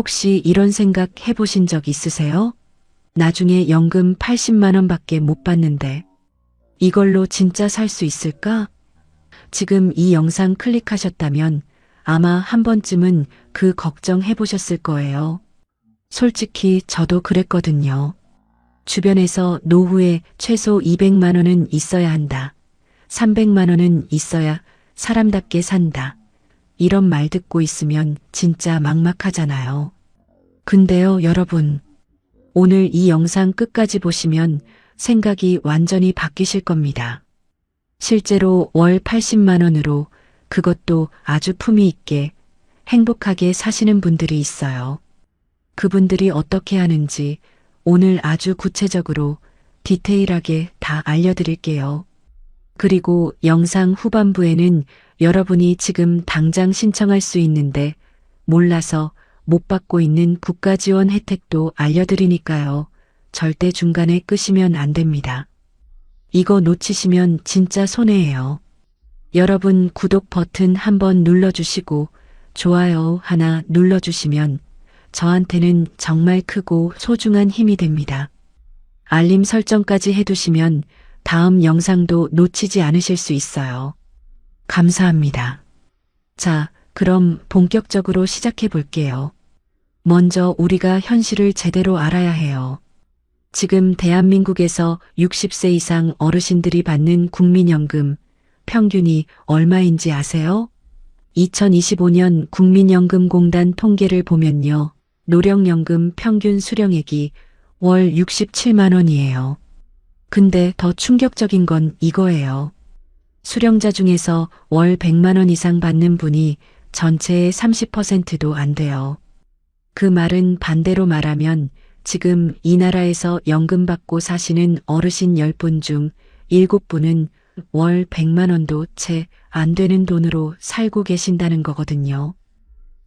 혹시 이런 생각 해보신 적 있으세요? 나중에 연금 80만 원밖에 못 받는데 이걸로 진짜 살 수 있을까? 지금 이 영상 클릭하셨다면 아마 한 번쯤은 그 걱정 해보셨을 거예요. 솔직히 저도 그랬거든요. 주변에서 노후에 최소 200만 원은 있어야 한다. 300만 원은 있어야 사람답게 산다. 이런 말 듣고 있으면 진짜 막막하잖아요. 근데요, 여러분. 오늘 이 영상 끝까지 보시면 생각이 완전히 바뀌실 겁니다. 실제로 월 80만 원으로 그것도 아주 품위 있게 행복하게 사시는 분들이 있어요. 그분들이 어떻게 하는지 오늘 아주 구체적으로 디테일하게 다 알려드릴게요. 그리고 영상 후반부에는 여러분이 지금 당장 신청할 수 있는데 몰라서 못 받고 있는 국가 지원 혜택도 알려드리니까요. 절대 중간에 끄시면 안 됩니다. 이거 놓치시면 진짜 손해예요. 여러분 구독 버튼 한번 눌러주시고 좋아요 하나 눌러주시면 저한테는 정말 크고 소중한 힘이 됩니다. 알림 설정까지 해두시면 다음 영상도 놓치지 않으실 수 있어요. 감사합니다. 자, 그럼 본격적으로 시작해 볼게요. 먼저 우리가 현실을 제대로 알아야 해요. 지금 대한민국에서 60세 이상 어르신들이 받는 국민연금 평균이 얼마인지 아세요? 2025년 국민연금공단 통계를 보면요. 노령연금 평균 수령액이 월 67만 원이에요. 근데 더 충격적인 건 이거예요. 수령자 중에서 월 100만 원 이상 받는 분이 전체의 30%도 안 돼요. 그 말은 반대로 말하면 지금 이 나라에서 연금 받고 사시는 어르신 10분 중 7분은 월 100만 원도 채 안 되는 돈으로 살고 계신다는 거거든요.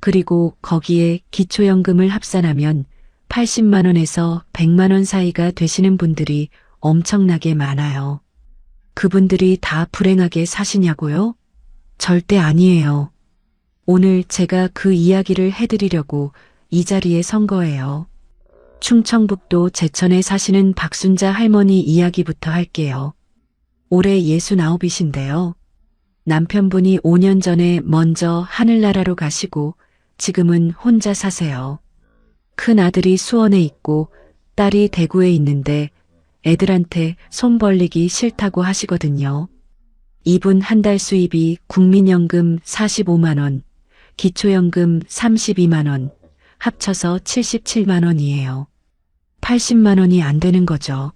그리고 거기에 기초연금을 합산하면 80만 원에서 100만 원 사이가 되시는 분들이 엄청나게 많아요. 그분들이 다 불행하게 사시냐고요? 절대 아니에요. 오늘 제가 그 이야기를 해드리려고 이 자리에 선 거예요. 충청북도 제천에 사시는 박순자 할머니 이야기부터 할게요. 올해 69이신데요. 남편분이 5년 전에 먼저 하늘나라로 가시고 지금은 혼자 사세요. 큰 아들이 수원에 있고 딸이 대구에 있는데 애들한테 손 벌리기 싫다고 하시거든요. 이분 한 달 수입이 국민연금 45만 원, 기초연금 32만 원, 합쳐서 77만 원이에요. 80만 원이 안 되는 거죠.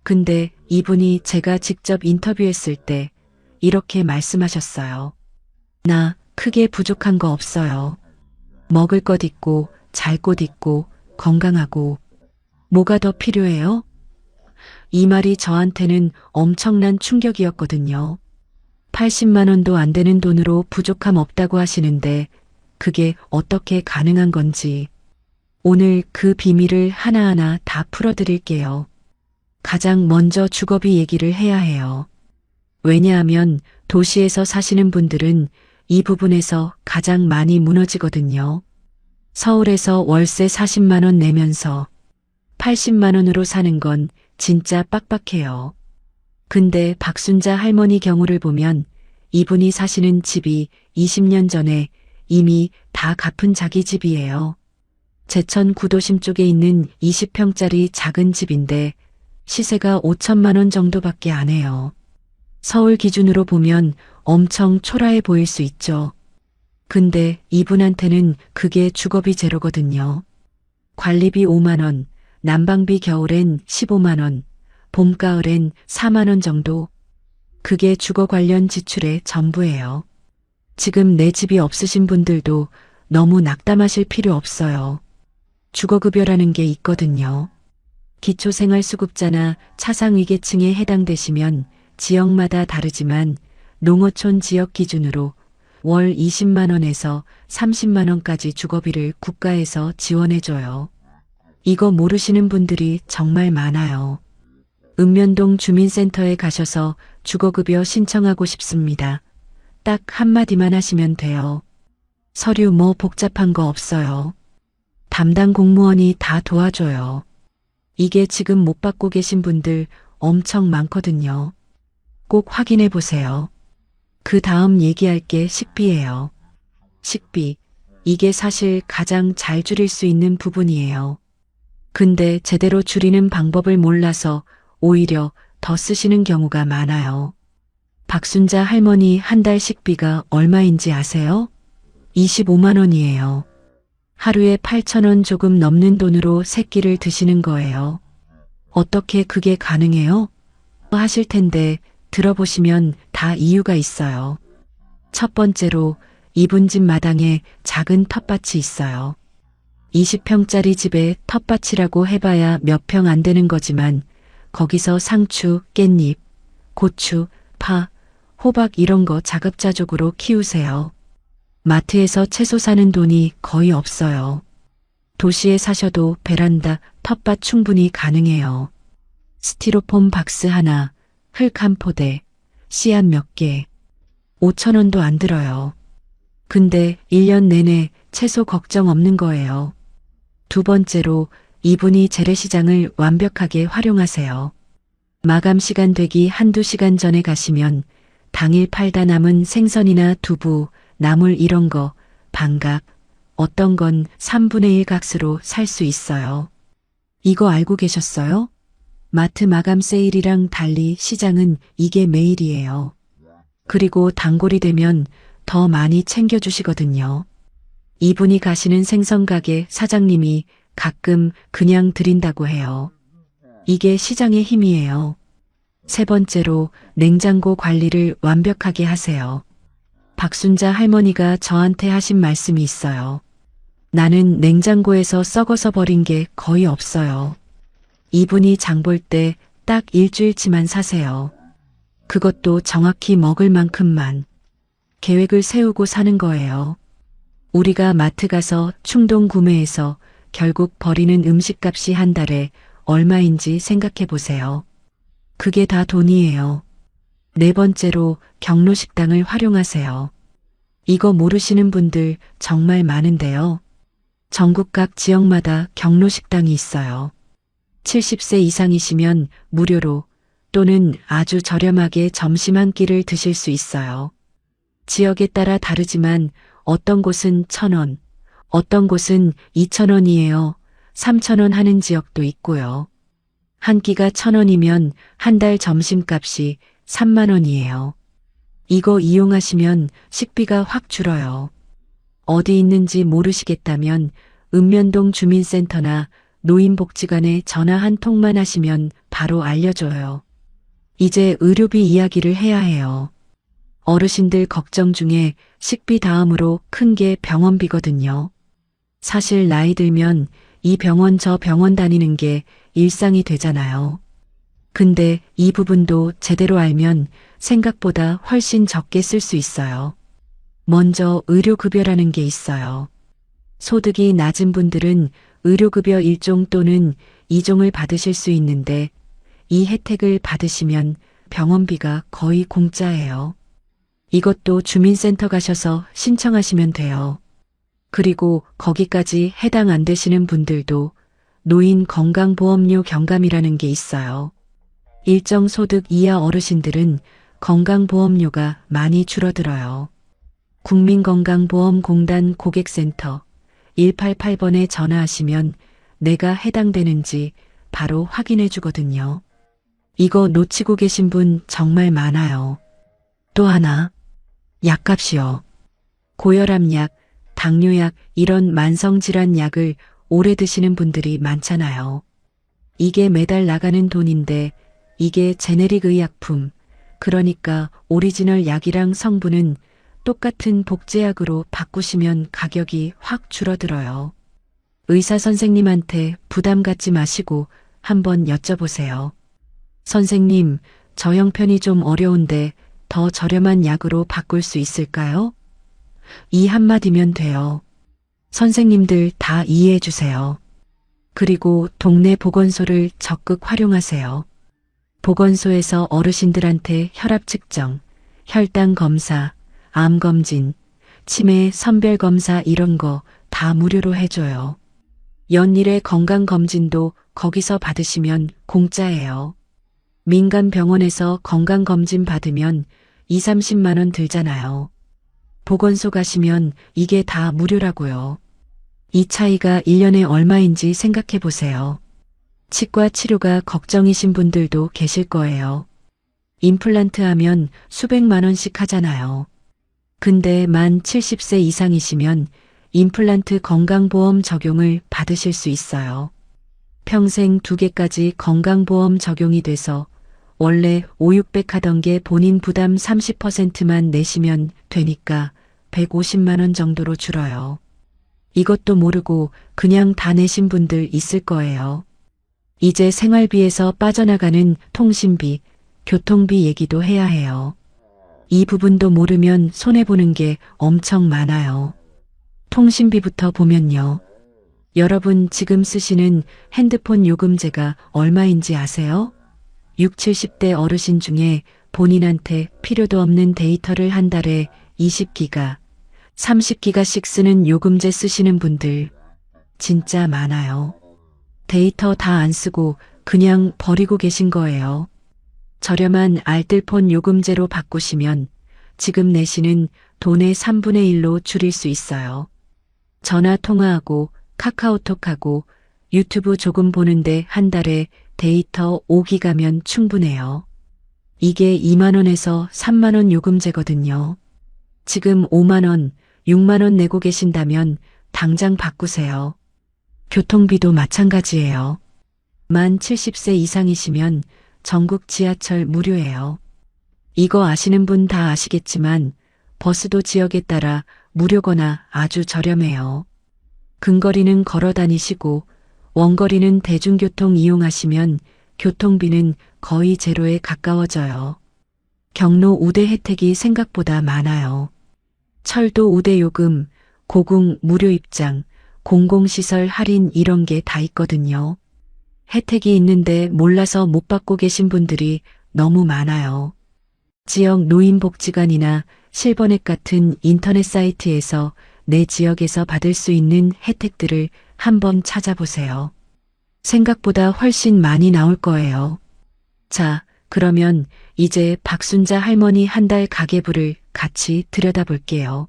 근데 이분이 제가 직접 인터뷰했을 때 이렇게 말씀하셨어요. 나 크게 부족한 거 없어요. 먹을 것 있고 잘 곳 있고 건강하고 뭐가 더 필요해요? 이 말이 저한테는 엄청난 충격이었거든요. 80만 원도 안 되는 돈으로 부족함 없다고 하시는데 그게 어떻게 가능한 건지 오늘 그 비밀을 하나하나 다 풀어드릴게요. 가장 먼저 주거비 얘기를 해야 해요. 왜냐하면 도시에서 사시는 분들은 이 부분에서 가장 많이 무너지거든요. 서울에서 월세 40만 원 내면서 80만 원으로 사는 건 진짜 빡빡해요. 근데 박순자 할머니 경우를 보면 이분이 사시는 집이 20년 전에 이미 다 갚은 자기 집이에요. 제천 구도심 쪽에 있는 20평짜리 작은 집인데 시세가 5천만 원 정도밖에 안 해요. 서울 기준으로 보면 엄청 초라해 보일 수 있죠. 근데 이분한테는 그게 주거비 제로거든요. 관리비 5만 원, 난방비 겨울엔 15만 원, 봄, 가을엔 4만 원 정도. 그게 주거 관련 지출의 전부예요. 지금 내 집이 없으신 분들도 너무 낙담하실 필요 없어요. 주거급여라는 게 있거든요. 기초생활수급자나 차상위계층에 해당되시면 지역마다 다르지만 농어촌 지역 기준으로 월 20만 원에서 30만 원까지 주거비를 국가에서 지원해줘요. 이거 모르시는 분들이 정말 많아요. 읍면동 주민센터에 가셔서 주거급여 신청하고 싶습니다. 딱 한마디만 하시면 돼요. 서류 뭐 복잡한 거 없어요. 담당 공무원이 다 도와줘요. 이게 지금 못 받고 계신 분들 엄청 많거든요. 꼭 확인해 보세요. 그 다음 얘기할 게 식비예요. 식비. 이게 사실 가장 잘 줄일 수 있는 부분이에요. 근데 제대로 줄이는 방법을 몰라서 오히려 더 쓰시는 경우가 많아요. 박순자 할머니 한 달 식비가 얼마인지 아세요? 25만 원이에요. 하루에 8천 원 조금 넘는 돈으로 세 끼를 드시는 거예요. 어떻게 그게 가능해요? 하실 텐데 들어보시면 다 이유가 있어요. 첫 번째로 이분 집 마당에 작은 텃밭이 있어요. 20평짜리 집에 텃밭이라고 해봐야 몇 평 안 되는 거지만 거기서 상추, 깻잎, 고추, 파, 호박 이런 거 자급자족으로 키우세요. 마트에서 채소 사는 돈이 거의 없어요. 도시에 사셔도 베란다, 텃밭 충분히 가능해요. 스티로폼 박스 하나, 흙 한 포대, 씨앗 몇 개, 5천 원도 안 들어요. 근데 1년 내내 채소 걱정 없는 거예요. 두 번째로 이분이 재래시장을 완벽하게 활용하세요. 마감 시간 되기 한두 시간 전에 가시면 당일 팔다 남은 생선이나 두부, 나물 이런 거, 반값, 어떤 건 3분의 1 값으로 살 수 있어요. 이거 알고 계셨어요? 마트 마감 세일이랑 달리 시장은 이게 매일이에요. 그리고 단골이 되면 더 많이 챙겨주시거든요. 이분이 가시는 생선 가게 사장님이 가끔 그냥 드린다고 해요. 이게 시장의 힘이에요. 세 번째로 냉장고 관리를 완벽하게 하세요. 박순자 할머니가 저한테 하신 말씀이 있어요. 나는 냉장고에서 썩어서 버린 게 거의 없어요. 이분이 장볼 때 딱 일주일치만 사세요. 그것도 정확히 먹을 만큼만. 계획을 세우고 사는 거예요. 우리가 마트 가서 충동 구매해서 결국 버리는 음식값이 한 달에 얼마인지 생각해 보세요. 그게 다 돈이에요. 네 번째로 경로식당을 활용하세요. 이거 모르시는 분들 정말 많은데요. 전국 각 지역마다 경로식당이 있어요. 70세 이상이시면 무료로 또는 아주 저렴하게 점심 한 끼를 드실 수 있어요. 지역에 따라 다르지만 어떤 곳은 1,000원, 어떤 곳은 2,000원이에요. 3,000원 하는 지역도 있고요. 한 끼가 1,000원이면 한 달 점심값이 3만 원이에요. 이거 이용하시면 식비가 확 줄어요. 어디 있는지 모르시겠다면 읍면동 주민센터나 노인복지관에 전화 한 통만 하시면 바로 알려줘요. 이제 의료비 이야기를 해야 해요. 어르신들 걱정 중에 식비 다음으로 큰 게 병원비거든요. 사실 나이 들면 이 병원 저 병원 다니는 게 일상이 되잖아요. 근데 이 부분도 제대로 알면 생각보다 훨씬 적게 쓸 수 있어요. 먼저 의료급여라는 게 있어요. 소득이 낮은 분들은 의료급여 1종 또는 2종을 받으실 수 있는데 이 혜택을 받으시면 병원비가 거의 공짜예요. 이것도 주민센터 가셔서 신청하시면 돼요. 그리고 거기까지 해당 안 되시는 분들도 노인 건강보험료 경감이라는 게 있어요. 일정 소득 이하 어르신들은 건강보험료가 많이 줄어들어요. 국민건강보험공단 고객센터 188번에 전화하시면 내가 해당되는지 바로 확인해 주거든요. 이거 놓치고 계신 분 정말 많아요. 또 하나, 약값이요. 고혈압약, 당뇨약 이런 만성질환 약을 오래 드시는 분들이 많잖아요. 이게 매달 나가는 돈인데 이게 제네릭 의약품, 그러니까 오리지널 약이랑 성분은 똑같은 복제약으로 바꾸시면 가격이 확 줄어들어요. 의사 선생님한테 부담 갖지 마시고 한번 여쭤보세요. 선생님, 저 형편이 좀 어려운데 더 저렴한 약으로 바꿀 수 있을까요? 이 한마디면 돼요. 선생님들 다 이해해 주세요. 그리고 동네 보건소를 적극 활용하세요. 보건소에서 어르신들한테 혈압 측정, 혈당 검사, 암 검진, 치매 선별 검사 이런 거 다 무료로 해줘요. 연일의 건강검진도 거기서 받으시면 공짜예요. 민간 병원에서 건강검진 받으면 2, 30만 원 들잖아요. 보건소 가시면 이게 다 무료라고요. 이 차이가 1년에 얼마인지 생각해 보세요. 치과 치료가 걱정이신 분들도 계실 거예요. 임플란트 하면 수백만 원씩 하잖아요. 근데 만 70세 이상이시면 임플란트 건강보험 적용을 받으실 수 있어요. 평생 2개까지 건강보험 적용이 돼서 원래 5, 600 하던 게 본인 부담 30%만 내시면 되니까 150만 원 정도로 줄어요. 이것도 모르고 그냥 다 내신 분들 있을 거예요. 이제 생활비에서 빠져나가는 통신비, 교통비 얘기도 해야 해요. 이 부분도 모르면 손해보는 게 엄청 많아요. 통신비부터 보면요. 여러분 지금 쓰시는 핸드폰 요금제가 얼마인지 아세요? 6, 70대 어르신 중에 본인한테 필요도 없는 데이터를 한 달에 20기가, 30기가씩 쓰는 요금제 쓰시는 분들 진짜 많아요. 데이터 다 안 쓰고 그냥 버리고 계신 거예요. 저렴한 알뜰폰 요금제로 바꾸시면 지금 내시는 돈의 3분의 1로 줄일 수 있어요. 전화 통화하고 카카오톡하고 유튜브 조금 보는데 한 달에 데이터 5기가면 충분해요. 이게 2만 원에서 3만 원 요금제거든요. 지금 5만 원, 6만 원 내고 계신다면 당장 바꾸세요. 교통비도 마찬가지예요. 만 70세 이상이시면 전국 지하철 무료예요. 이거 아시는 분 다 아시겠지만 버스도 지역에 따라 무료거나 아주 저렴해요. 근거리는 걸어 다니시고 원거리는 대중교통 이용하시면 교통비는 거의 제로에 가까워져요. 경로 우대 혜택이 생각보다 많아요. 철도 우대 요금, 고궁 무료 입장, 공공시설 할인 이런 게 다 있거든요. 혜택이 있는데 몰라서 못 받고 계신 분들이 너무 많아요. 지역 노인복지관이나 실버넷 같은 인터넷 사이트에서 내 지역에서 받을 수 있는 혜택들을 한번 찾아보세요. 생각보다 훨씬 많이 나올 거예요. 자, 그러면 이제 박순자 할머니 한 달 가계부를 같이 들여다볼게요.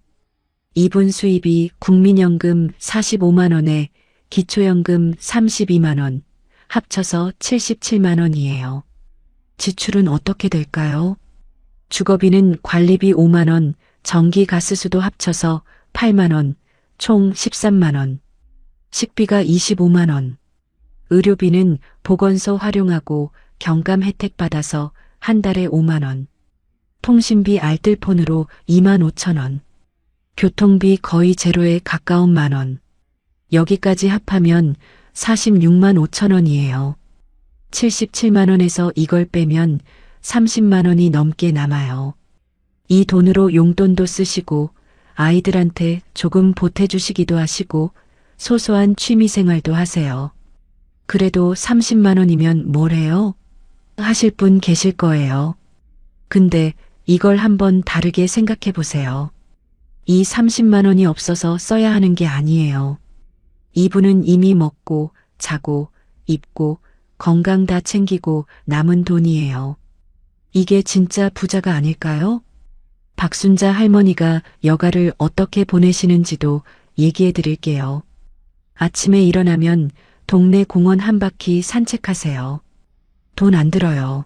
이분 수입이 국민연금 45만 원에 기초연금 32만 원, 합쳐서 77만 원이에요. 지출은 어떻게 될까요? 주거비는 관리비 5만 원, 전기 가스수도 합쳐서 8만 원, 총 13만 원. 식비가 25만 원. 의료비는 보건소 활용하고 경감 혜택 받아서 한 달에 5만 원. 통신비 알뜰폰으로 2만 5천 원. 교통비 거의 제로에 가까운 만 원. 여기까지 합하면 46만 5천 원이에요. 77만 원에서 이걸 빼면 30만 원이 넘게 남아요. 이 돈으로 용돈도 쓰시고 아이들한테 조금 보태주시기도 하시고 소소한 취미생활도 하세요. 그래도 30만 원이면 뭘 해요? 하실 분 계실 거예요. 근데 이걸 한번 다르게 생각해 보세요. 이 30만 원이 없어서 써야 하는 게 아니에요. 이분은 이미 먹고 자고 입고 건강 다 챙기고 남은 돈이에요. 이게 진짜 부자가 아닐까요? 박순자 할머니가 여가를 어떻게 보내시는지도 얘기해 드릴게요. 아침에 일어나면 동네 공원 한 바퀴 산책하세요. 돈 안 들어요.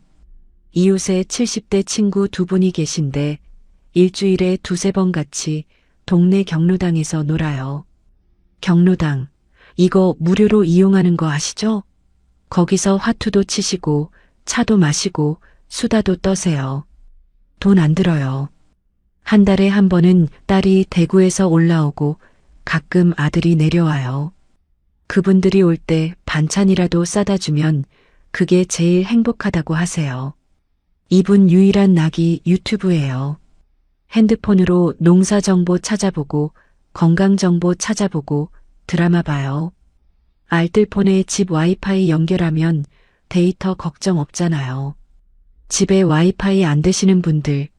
이웃에 70대 친구 2분이 계신데 일주일에 2, 3번 같이 동네 경로당에서 놀아요. 경로당, 이거 무료로 이용하는 거 아시죠? 거기서 화투도 치시고 차도 마시고 수다도 떠세요. 돈 안 들어요. 한 달에 한 번은 딸이 대구에서 올라오고 가끔 아들이 내려와요. 그분들이 올 때 반찬이라도 싸다 주면 그게 제일 행복하다고 하세요. 이분 유일한 낙이 유튜브예요. 핸드폰으로 농사 정보 찾아보고 건강 정보 찾아보고 드라마 봐요. 알뜰폰에 집 와이파이 연결하면 데이터 걱정 없잖아요. 집에 와이파이 안 되시는 분들,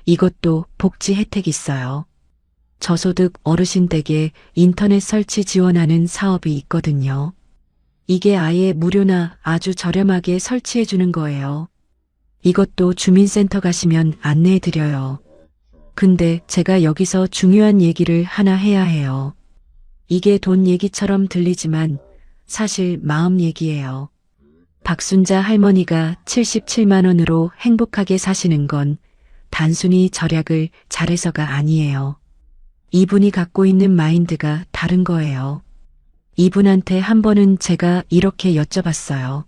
이것도 복지 혜택 있어요. 저소득 어르신 댁에 인터넷 설치 지원하는 사업이 있거든요. 이게 아예 무료나 아주 저렴하게 설치해 주는 거예요. 이것도 주민센터 가시면 안내해 드려요. 근데 제가 여기서 중요한 얘기를 하나 해야 해요. 이게 돈 얘기처럼 들리지만 사실 마음 얘기예요. 박순자 할머니가 77만 원으로 행복하게 사시는 건 단순히 절약을 잘해서가 아니에요. 이분이 갖고 있는 마인드가 다른 거예요. 이분한테 한 번은 제가 이렇게 여쭤봤어요.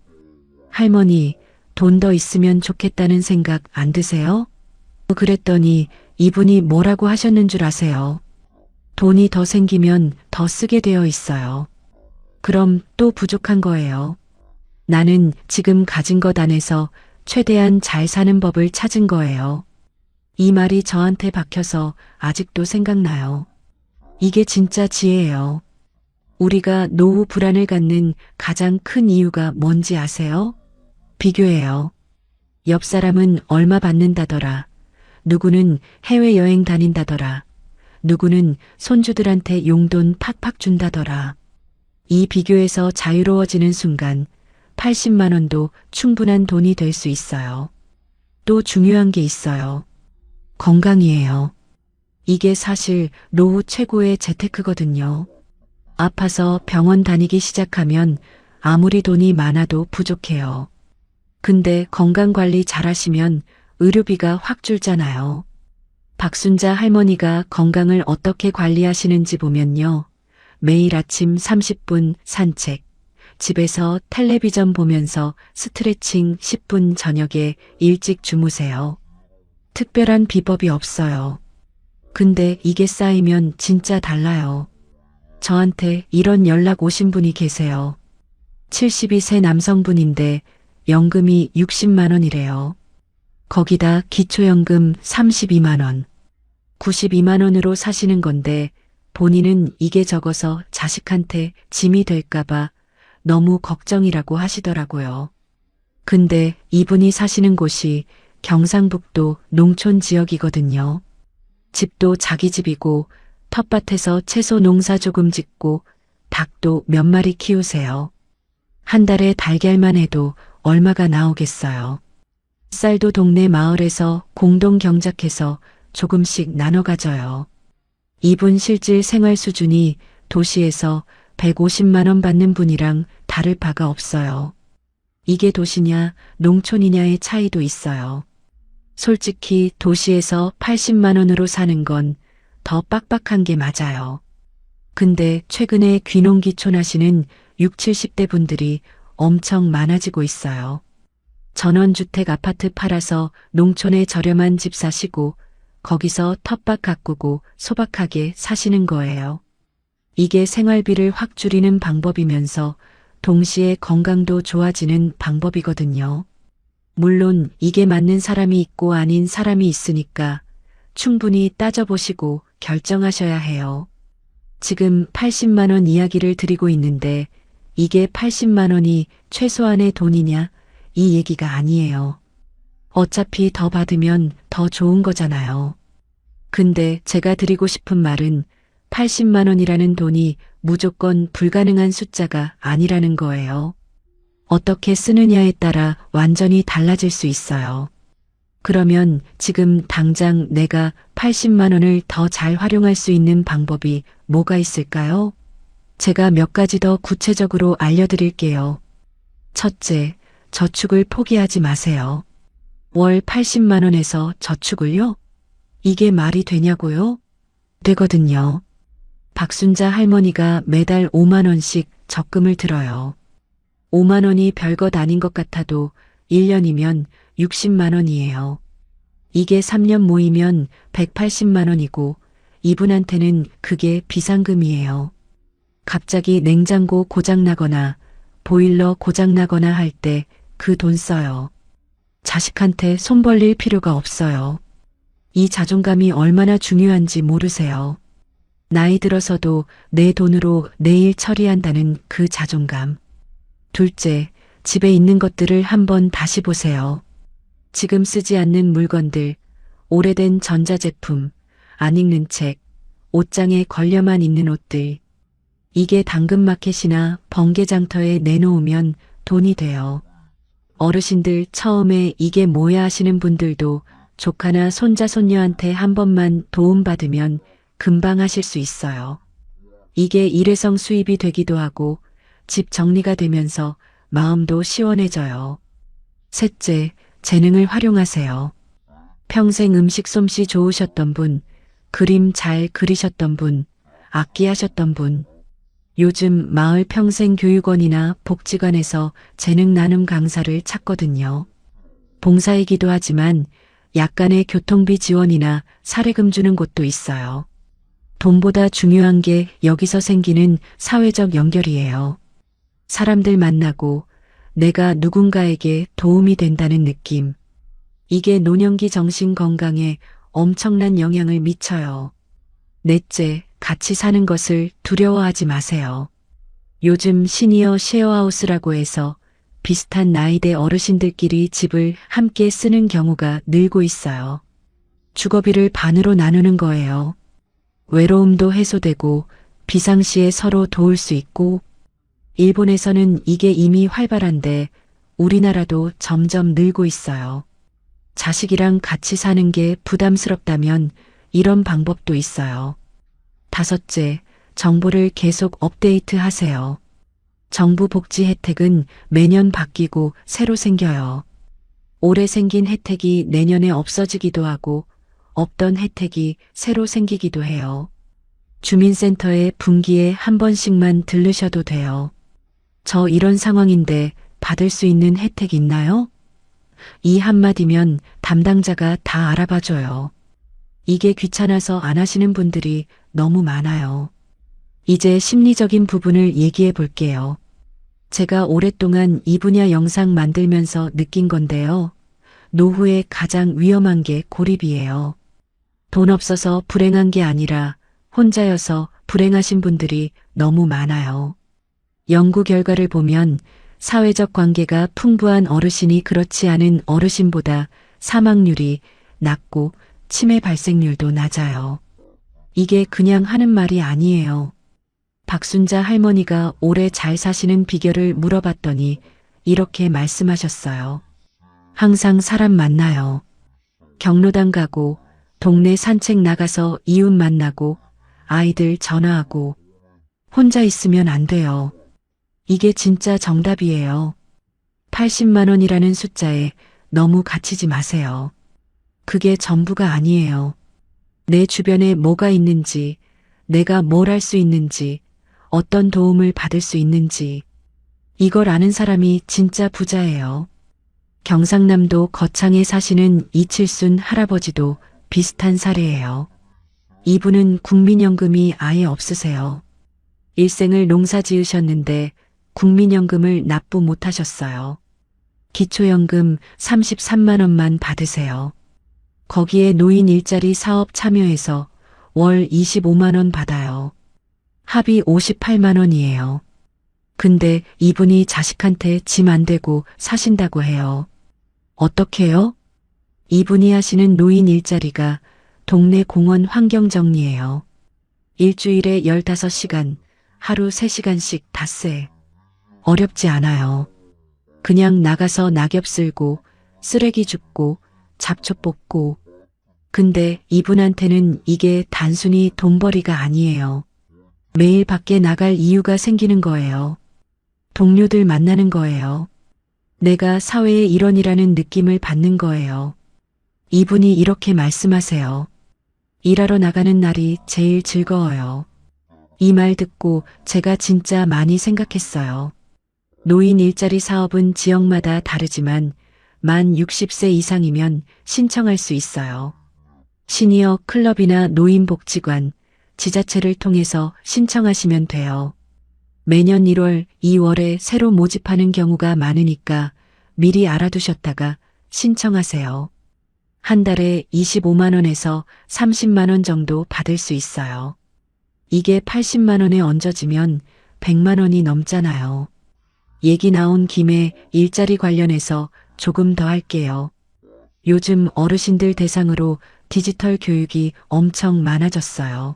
할머니, 돈 더 있으면 좋겠다는 생각 안 드세요? 그랬더니 이분이 뭐라고 하셨는 줄 아세요? 돈이 더 생기면 더 쓰게 되어 있어요. 그럼 또 부족한 거예요. 나는 지금 가진 것 안에서 최대한 잘 사는 법을 찾은 거예요. 이 말이 저한테 박혀서 아직도 생각나요. 이게 진짜 지혜예요. 우리가 노후 불안을 갖는 가장 큰 이유가 뭔지 아세요? 비교예요. 옆 사람은 얼마 받는다더라. 누구는 해외여행 다닌다더라. 누구는 손주들한테 용돈 팍팍 준다더라. 이 비교에서 자유로워지는 순간 80만 원도 충분한 돈이 될 수 있어요. 또 중요한 게 있어요. 건강이에요. 이게 사실 노후 최고의 재테크거든요. 아파서 병원 다니기 시작하면 아무리 돈이 많아도 부족해요. 근데 건강관리 잘하시면 의료비가 확 줄잖아요. 박순자 할머니가 건강을 어떻게 관리하시는지 보면요. 매일 아침 30분 산책, 집에서 텔레비전 보면서 스트레칭 10분, 저녁에 일찍 주무세요. 특별한 비법이 없어요. 근데 이게 쌓이면 진짜 달라요. 저한테 이런 연락 오신 분이 계세요. 72세 남성분인데 연금이 60만 원이래요. 거기다 기초연금 32만 원, 92만 원으로 사시는 건데 본인은 이게 적어서 자식한테 짐이 될까봐 너무 걱정이라고 하시더라고요. 근데 이분이 사시는 곳이 경상북도 농촌 지역이거든요. 집도 자기 집이고 텃밭에서 채소 농사 조금 짓고 닭도 몇 마리 키우세요. 한 달에 달걀만 해도 얼마가 나오겠어요. 쌀도 동네 마을에서 공동 경작해서 조금씩 나눠 가져요. 이분 실질 생활 수준이 도시에서 150만 원 받는 분이랑 다를 바가 없어요. 이게 도시냐 농촌이냐의 차이도 있어요. 솔직히 도시에서 80만 원으로 사는 건 더 빡빡한 게 맞아요. 근데 최근에 귀농귀촌 하시는 60, 70대 분들이 엄청 많아지고 있어요. 전원주택 아파트 팔아서 농촌에 저렴한 집 사시고 거기서 텃밭 가꾸고 소박하게 사시는 거예요. 이게 생활비를 확 줄이는 방법이면서 동시에 건강도 좋아지는 방법이거든요. 물론 이게 맞는 사람이 있고 아닌 사람이 있으니까 충분히 따져보시고 결정하셔야 해요. 지금 80만 원 이야기를 드리고 있는데 이게 80만 원이 최소한의 돈이냐 이 얘기가 아니에요. 어차피 더 받으면 더 좋은 거잖아요. 근데 제가 드리고 싶은 말은 80만 원이라는 돈이 무조건 불가능한 숫자가 아니라는 거예요. 어떻게 쓰느냐에 따라 완전히 달라질 수 있어요. 그러면 지금 당장 내가 80만 원을 더 잘 활용할 수 있는 방법이 뭐가 있을까요? 제가 몇 가지 더 구체적으로 알려드릴게요. 첫째, 저축을 포기하지 마세요. 월 80만 원에서 저축을요? 이게 말이 되냐고요? 되거든요. 박순자 할머니가 매달 5만 원씩 적금을 들어요. 5만 원이 별것 아닌 것 같아도 1년이면 60만 원이에요. 이게 3년 모이면 180만 원이고 이분한테는 그게 비상금이에요. 갑자기 냉장고 고장나거나 보일러 고장나거나 할 때 그 돈 써요. 자식한테 손 벌릴 필요가 없어요. 이 자존감이 얼마나 중요한지 모르세요. 나이 들어서도 내 돈으로 내일 처리한다는 그 자존감. 둘째, 집에 있는 것들을 한번 다시 보세요. 지금 쓰지 않는 물건들, 오래된 전자제품, 안 읽는 책, 옷장에 걸려만 있는 옷들. 이게 당근마켓이나 번개장터에 내놓으면 돈이 돼요. 어르신들 처음에 이게 뭐야 하시는 분들도 조카나 손자 손녀한테 한 번만 도움받으면 금방 하실 수 있어요. 이게 일회성 수입이 되기도 하고 집 정리가 되면서 마음도 시원해져요. 셋째, 재능을 활용하세요. 평생 음식 솜씨 좋으셨던 분, 그림 잘 그리셨던 분, 악기 하셨던 분. 요즘 마을 평생교육원이나 복지관에서 재능 나눔 강사를 찾거든요. 봉사이기도 하지만 약간의 교통비 지원이나 사례금 주는 곳도 있어요. 돈보다 중요한 게 여기서 생기는 사회적 연결이에요. 사람들 만나고 내가 누군가에게 도움이 된다는 느낌. 이게 노년기 정신 건강에 엄청난 영향을 미쳐요. 넷째, 같이 사는 것을 두려워하지 마세요. 요즘 시니어 쉐어하우스라고 해서 비슷한 나이대 어르신들끼리 집을 함께 쓰는 경우가 늘고 있어요. 주거비를 반으로 나누는 거예요. 외로움도 해소되고 비상시에 서로 도울 수 있고, 일본에서는 이게 이미 활발한데 우리나라도 점점 늘고 있어요. 자식이랑 같이 사는 게 부담스럽다면 이런 방법도 있어요. 다섯째, 정보를 계속 업데이트 하세요. 정부 복지 혜택은 매년 바뀌고 새로 생겨요. 올해 생긴 혜택이 내년에 없어지기도 하고 없던 혜택이 새로 생기기도 해요. 주민센터에 분기에 한 번씩만 들르셔도 돼요. 저 이런 상황인데 받을 수 있는 혜택 있나요? 이 한마디면 담당자가 다 알아봐줘요. 이게 귀찮아서 안 하시는 분들이 너무 많아요. 이제 심리적인 부분을 얘기해 볼게요. 제가 오랫동안 이 분야 영상 만들면서 느낀 건데요. 노후에 가장 위험한 게 고립이에요. 돈 없어서 불행한 게 아니라 혼자여서 불행하신 분들이 너무 많아요. 연구 결과를 보면 사회적 관계가 풍부한 어르신이 그렇지 않은 어르신보다 사망률이 낮고 치매 발생률도 낮아요. 이게 그냥 하는 말이 아니에요. 박순자 할머니가 오래 잘 사시는 비결을 물어봤더니 이렇게 말씀하셨어요. 항상 사람 만나요. 경로당 가고 동네 산책 나가서 이웃 만나고 아이들 전화하고. 혼자 있으면 안 돼요. 이게 진짜 정답이에요. 80만 원이라는 숫자에 너무 갇히지 마세요. 그게 전부가 아니에요. 내 주변에 뭐가 있는지, 내가 뭘 할 수 있는지, 어떤 도움을 받을 수 있는지, 이걸 아는 사람이 진짜 부자예요. 경상남도 거창에 사시는 이칠순 할아버지도 비슷한 사례예요. 이분은 국민연금이 아예 없으세요. 일생을 농사 지으셨는데 국민연금을 납부 못하셨어요. 기초연금 33만 원만 받으세요. 거기에 노인 일자리 사업 참여해서 월 25만 원 받아요. 합이 58만 원이에요. 근데 이분이 자식한테 짐 안 되고 사신다고 해요. 어떻게요? 이분이 하시는 노인 일자리가 동네 공원 환경정리예요. 일주일에 15시간, 하루 3시간씩 닷새. 어렵지 않아요. 그냥 나가서 낙엽 쓸고, 쓰레기 줍고, 잡초 뽑고. 근데 이분한테는 이게 단순히 돈벌이가 아니에요. 매일 밖에 나갈 이유가 생기는 거예요. 동료들 만나는 거예요. 내가 사회의 일원이라는 느낌을 받는 거예요. 이분이 이렇게 말씀하세요. 일하러 나가는 날이 제일 즐거워요. 이 말 듣고 제가 진짜 많이 생각했어요. 노인 일자리 사업은 지역마다 다르지만 만 60세 이상이면 신청할 수 있어요. 시니어 클럽이나 노인복지관, 지자체를 통해서 신청하시면 돼요. 매년 1월, 2월에 새로 모집하는 경우가 많으니까 미리 알아두셨다가 신청하세요. 한 달에 25만 원에서 30만 원 정도 받을 수 있어요. 이게 80만 원에 얹어지면 100만 원이 넘잖아요. 얘기 나온 김에 일자리 관련해서 조금 더 할게요. 요즘 어르신들 대상으로 디지털 교육이 엄청 많아졌어요.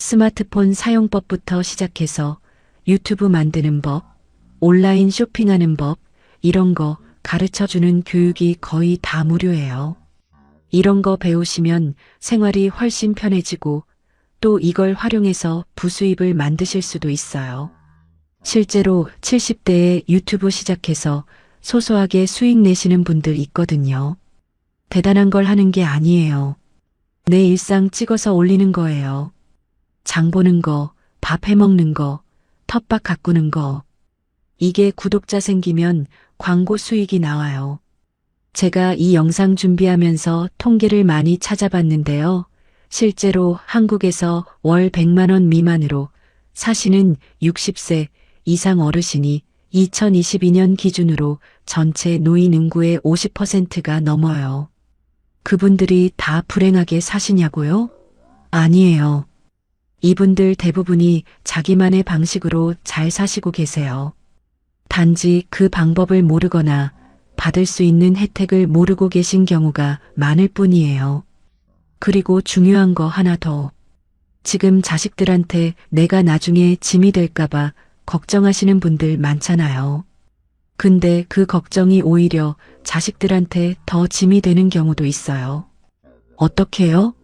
스마트폰 사용법부터 시작해서 유튜브 만드는 법, 온라인 쇼핑하는 법, 이런 거 가르쳐주는 교육이 거의 다 무료예요. 이런 거 배우시면 생활이 훨씬 편해지고 또 이걸 활용해서 부수입을 만드실 수도 있어요. 실제로 70대에 유튜브 시작해서 소소하게 수익 내시는 분들 있거든요. 대단한 걸 하는 게 아니에요. 내 일상 찍어서 올리는 거예요. 장 보는 거, 밥 해먹는 거, 텃밭 가꾸는 거. 이게 구독자 생기면 광고 수익이 나와요. 제가 이 영상 준비하면서 통계를 많이 찾아봤는데요. 실제로 한국에서 월 100만 원 미만으로 사시는 60세 이상 어르신이 2022년 기준으로 전체 노인 인구의 50%가 넘어요. 그분들이 다 불행하게 사시냐고요? 아니에요. 이분들 대부분이 자기만의 방식으로 잘 사시고 계세요. 단지 그 방법을 모르거나 받을 수 있는 혜택을 모르고 계신 경우가 많을 뿐이에요. 그리고 중요한 거 하나 더. 지금 자식들한테 내가 나중에 짐이 될까봐 걱정하시는 분들 많잖아요. 근데 그 걱정이 오히려 자식들한테 더 짐이 되는 경우도 있어요. 어떻게요?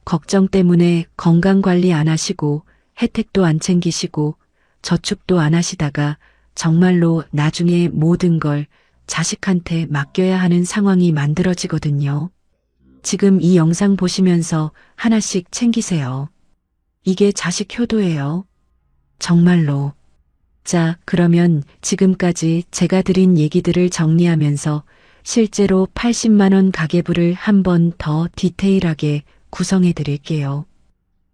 걱정 때문에 건강 관리 안 하시고 혜택도 안 챙기시고 저축도 안 하시다가 정말로 나중에 모든 걸 자식한테 맡겨야 하는 상황이 만들어지거든요. 지금 이 영상 보시면서 하나씩 챙기세요. 이게 자식 효도예요. 정말로. 자, 그러면 지금까지 제가 드린 얘기들을 정리하면서 실제로 80만 원 가계부를 한 번 더 디테일하게 구성해 드릴게요.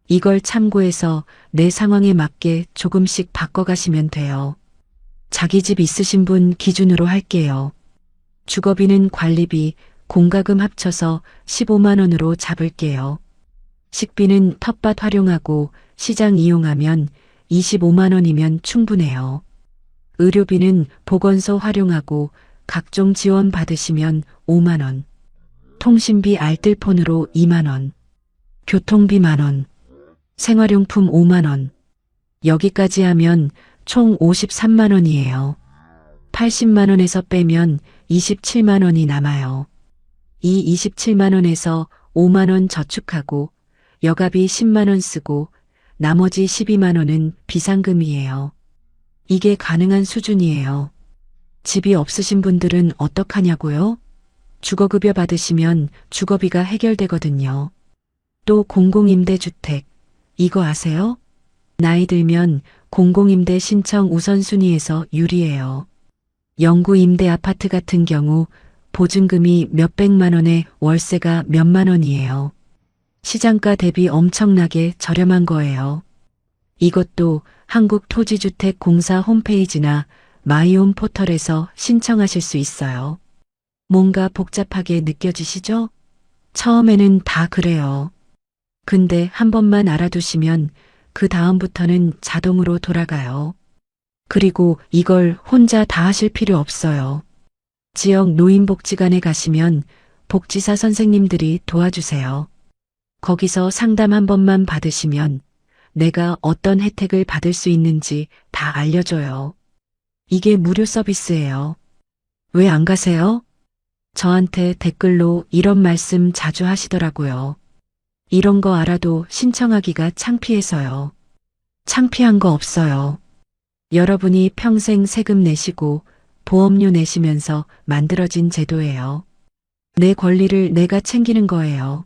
이걸 참고해서 내 상황에 맞게 조금씩 바꿔가시면 돼요. 자기 집 있으신 분 기준으로 할게요. 주거비는 관리비, 공과금 합쳐서 15만 원으로 잡을게요. 식비는 텃밭 활용하고 시장 이용하면 25만 원이면 충분해요. 의료비는 보건소 활용하고 각종 지원 받으시면 5만 원. 통신비 알뜰폰으로 2만 원. 교통비 만 원. 생활용품 5만 원. 여기까지 하면 총 53만 원이에요. 80만 원에서 빼면 27만 원이 남아요. 이 27만 원에서 5만 원 저축하고 여가비 10만 원 쓰고 나머지 12만 원은 비상금이에요. 이게 가능한 수준이에요. 집이 없으신 분들은 어떡하냐고요? 주거급여 받으시면 주거비가 해결되거든요. 또 공공임대주택, 이거 아세요? 나이 들면 공공임대 신청 우선순위에서 유리해요. 영구 임대 아파트 같은 경우 보증금이 몇백만 원에 월세가 몇만 원이에요. 시장가 대비 엄청나게 저렴한 거예요. 이것도 한국토지주택공사 홈페이지나 마이홈 포털에서 신청하실 수 있어요. 뭔가 복잡하게 느껴지시죠? 처음에는 다 그래요. 근데 한 번만 알아두시면 그 다음부터는 자동으로 돌아가요. 그리고 이걸 혼자 다 하실 필요 없어요. 지역 노인복지관에 가시면 복지사 선생님들이 도와주세요. 거기서 상담 한 번만 받으시면 내가 어떤 혜택을 받을 수 있는지 다 알려줘요. 이게 무료 서비스예요. 왜 안 가세요? 저한테 댓글로 이런 말씀 자주 하시더라고요. 이런 거 알아도 신청하기가 창피해서요. 창피한 거 없어요. 여러분이 평생 세금 내시고 보험료 내시면서 만들어진 제도예요. 내 권리를 내가 챙기는 거예요.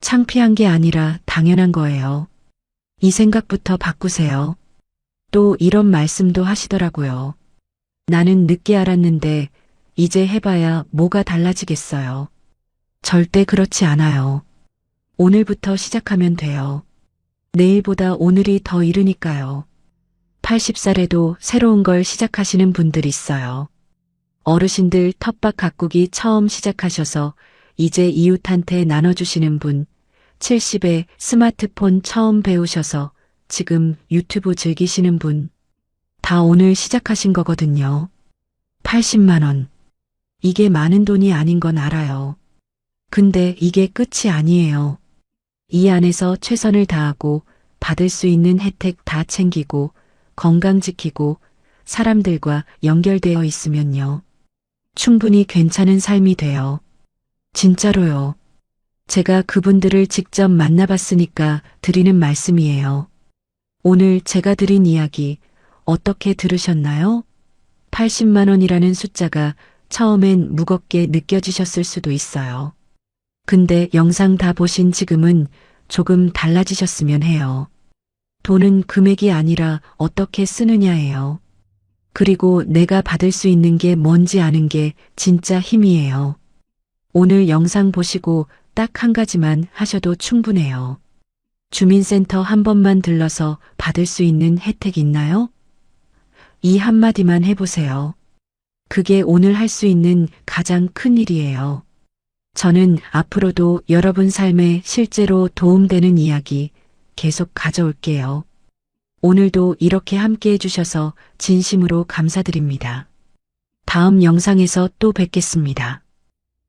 창피한 게 아니라 당연한 거예요. 이 생각부터 바꾸세요. 또 이런 말씀도 하시더라고요. 나는 늦게 알았는데 이제 해봐야 뭐가 달라지겠어요. 절대 그렇지 않아요. 오늘부터 시작하면 돼요. 내일보다 오늘이 더 이르니까요. 80살에도 새로운 걸 시작하시는 분들 있어요. 어르신들 텃밭 가꾸기 처음 시작하셔서 이제 이웃한테 나눠주시는 분, 70에 스마트폰 처음 배우셔서 지금 유튜브 즐기시는 분, 다 오늘 시작하신 거거든요. 80만 원. 이게 많은 돈이 아닌 건 알아요. 근데 이게 끝이 아니에요. 이 안에서 최선을 다하고 받을 수 있는 혜택 다 챙기고 건강 지키고 사람들과 연결되어 있으면요. 충분히 괜찮은 삶이 돼요. 진짜로요. 제가 그분들을 직접 만나봤으니까 드리는 말씀이에요. 오늘 제가 드린 이야기 어떻게 들으셨나요? 80만 원이라는 숫자가 처음엔 무겁게 느껴지셨을 수도 있어요. 근데 영상 다 보신 지금은 조금 달라지셨으면 해요. 돈은 금액이 아니라 어떻게 쓰느냐예요. 그리고 내가 받을 수 있는 게 뭔지 아는 게 진짜 힘이에요. 오늘 영상 보시고 딱 한 가지만 하셔도 충분해요. 주민센터 한 번만 들러서 받을 수 있는 혜택 있나요? 이 한마디만 해보세요. 그게 오늘 할 수 있는 가장 큰 일이에요. 저는 앞으로도 여러분 삶에 실제로 도움되는 이야기 계속 가져올게요. 오늘도 이렇게 함께 해주셔서 진심으로 감사드립니다. 다음 영상에서 또 뵙겠습니다.